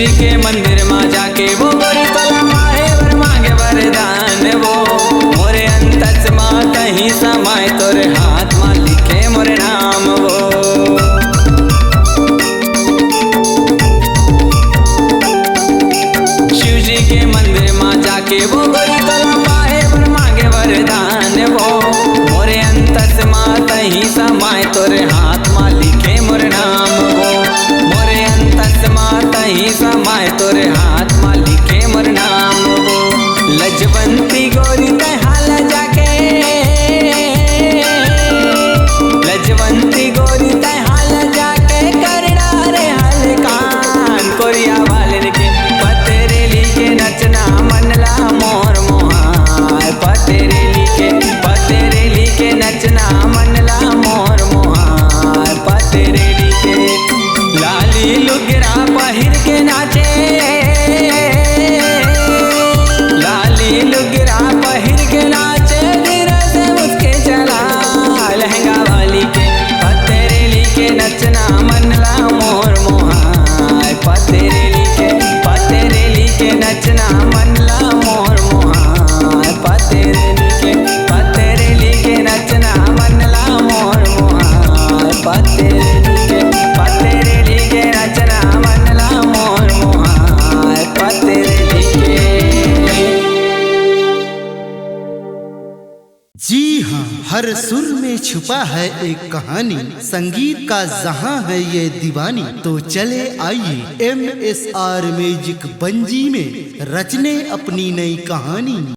जी के मंदिर में जाके वो गोरी तला माहे वर मांगे वरदान वो मोरे अंतस माँ कहीं समाए तोरे हाथ माँ लिखे मोरे नाम वो। शिव जी के मंदिर में जाके वो गोरी तला माहे वर मांगे वरदान वो मोरे अंतस माँ कहीं समाए तोरे हाथ माँ लिखे मोरे नाम वो मोरे अंतस माँ कहीं समाए तोरे हाथ माँ लिखे मोर नाम वो। लजवंती गोरी हाल जाके लजवंती गोरी हाल जाके करना रे हलकान कोरिया वाले के पतेरेली के नचना मनला मोर मोहार पतेरेली के नचना मनला मोर मोहार पतेरेली के लाली लुगरा पहिर के नाचे लाली लुगरा पहिर के नाचे धीरे से उसके चला लहंगा वाली के पतेरेली के नचना मनला मोर मोहार पतेरेली के नचना मनला मोर मोहार पतेरेली के नचना मनला मोर मोहार पतेरेली के नचना मनला मोर मोहार पतेरेली के। जी हाँ, हर सुर में छुपा है एक कहानी, संगीत का जहां है ये दीवानी। तो चले आइए MSR म्यूजिक बंजी में रचने अपनी नई कहानी।